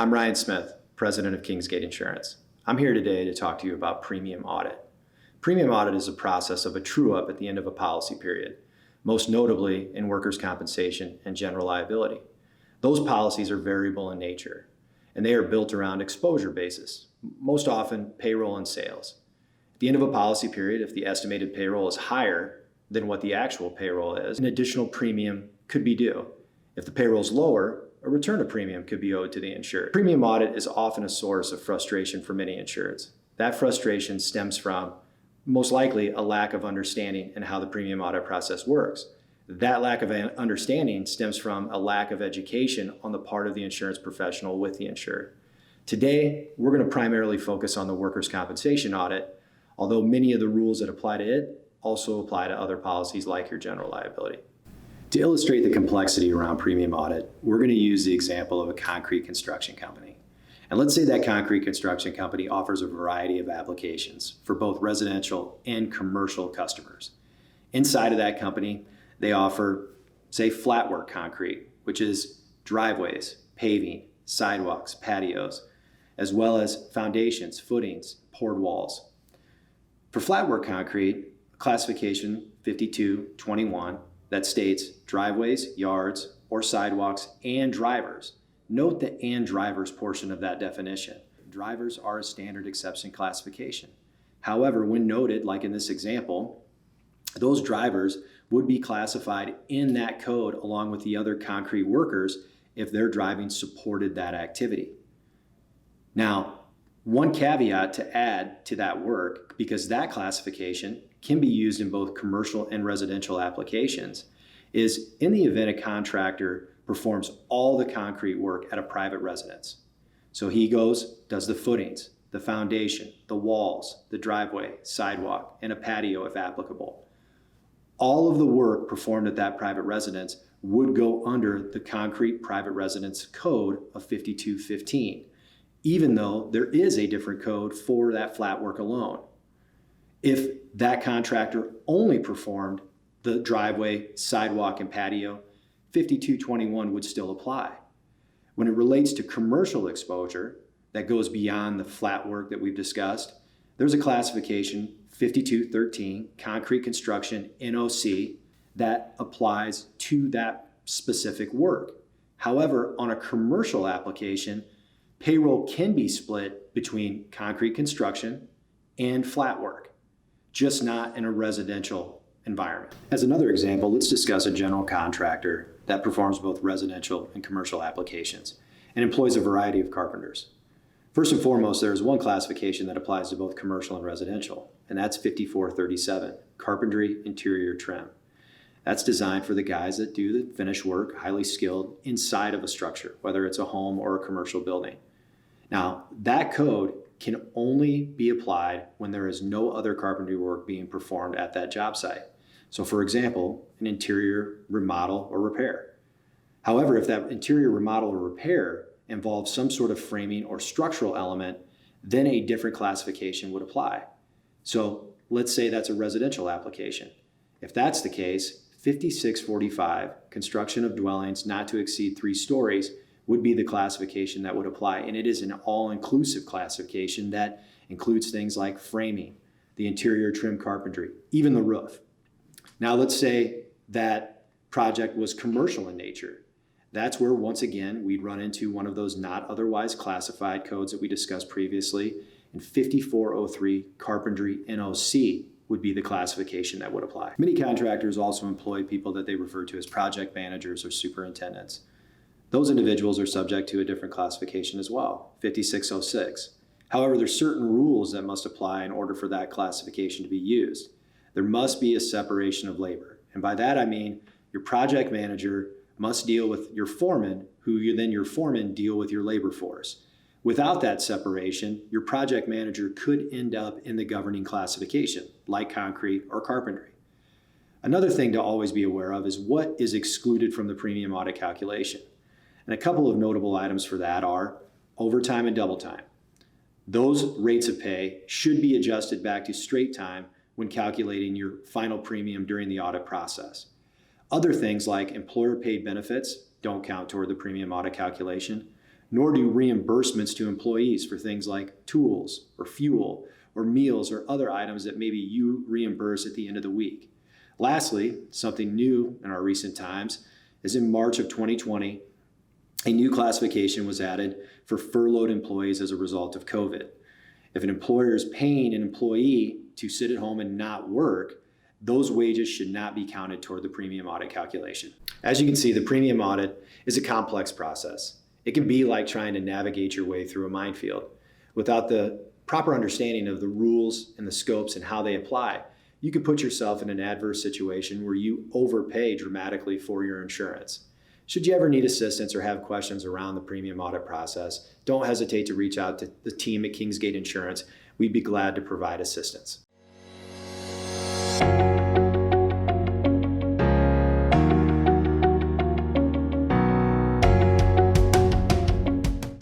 I'm Ryan Smith, President of Kingsgate Insurance. I'm here today to talk to you about premium audit. Premium audit is a process of a true-up at the end of a policy period, most notably in workers' compensation and general liability. Those policies are variable in nature, and they are built around exposure basis, most often payroll and sales. At the end of a policy period, if the estimated payroll is higher than what the actual payroll is, an additional premium could be due. If the payroll is lower, a return of premium could be owed to the insured. Premium audit is often a source of frustration for many insureds. That frustration stems from, most likely, a lack of understanding in how the premium audit process works. That lack of understanding stems from a lack of education on the part of the insurance professional with the insured. Today, we're going to primarily focus on the workers' compensation audit, although many of the rules that apply to it also apply to other policies like your general liability. To illustrate the complexity around premium audit, we're going to use the example of a concrete construction company. And let's say that concrete construction company offers a variety of applications for both residential and commercial customers. Inside of that company, they offer, say, flat work concrete, which is driveways, paving, sidewalks, patios, as well as foundations, footings, poured walls. For flat work concrete, classification 5221 that states driveways, yards, or sidewalks and drivers. Note the and drivers portion of that definition. Drivers are a standard exception classification. However, when noted, like in this example, those drivers would be classified in that code along with the other concrete workers if their driving supported that activity. Now, one caveat to add to that work, because that classification can be used in both commercial and residential applications, is in the event a contractor performs all the concrete work at a private residence. So he goes, does the footings, the foundation, the walls, the driveway, sidewalk, and a patio if applicable. All of the work performed at that private residence would go under the concrete private residence code of 5215, even though there is a different code for that flat work alone. If that contractor only performed the driveway, sidewalk, and patio, 5221 would still apply. When it relates to commercial exposure that goes beyond the flat work that we've discussed, there's a classification 5213, concrete construction NOC, that applies to that specific work. However, on a commercial application, payroll can be split between concrete construction and flat work, just not in a residential environment. As another example, let's discuss a general contractor that performs both residential and commercial applications and employs a variety of carpenters. First and foremost, there is one classification that applies to both commercial and residential, and that's 5437, carpentry interior trim. That's designed for the guys that do the finish work, highly skilled, inside of a structure, whether it's a home or a commercial building. Now, that code can only be applied when there is no other carpentry work being performed at that job site. So for example, an interior remodel or repair. However, if that interior remodel or repair involves some sort of framing or structural element, then a different classification would apply. So let's say that's a residential application. If that's the case, 5645, construction of dwellings not to exceed 3 stories, would be the classification that would apply. And it is an all-inclusive classification that includes things like framing, the interior trim carpentry, even the roof. Now let's say that project was commercial in nature. That's where, once again, we'd run into one of those not otherwise classified codes that we discussed previously, and 5403 carpentry NOC would be the classification that would apply. Many contractors also employ people that they refer to as project managers or superintendents. Those individuals are subject to a different classification as well, 5606. However, there's certain rules that must apply in order for that classification to be used. There must be a separation of labor. And by that I mean your project manager must deal with your foreman, your foreman deal with your labor force. Without that separation, your project manager could end up in the governing classification, like concrete or carpentry. Another thing to always be aware of is what is excluded from the premium audit calculation. And a couple of notable items for that are overtime and double time. Those rates of pay should be adjusted back to straight time when calculating your final premium during the audit process. Other things like employer paid benefits don't count toward the premium audit calculation, nor do reimbursements to employees for things like tools or fuel or meals or other items that maybe you reimburse at the end of the week. Lastly, something new in our recent times is in March of 2020, a new classification was added for furloughed employees as a result of COVID. If an employer is paying an employee to sit at home and not work, those wages should not be counted toward the premium audit calculation. As you can see, the premium audit is a complex process. It can be like trying to navigate your way through a minefield. Without the proper understanding of the rules and the scopes and how they apply, you could put yourself in an adverse situation where you overpay dramatically for your insurance. Should you ever need assistance or have questions around the premium audit process, don't hesitate to reach out to the team at Kingsgate Insurance. We'd be glad to provide assistance.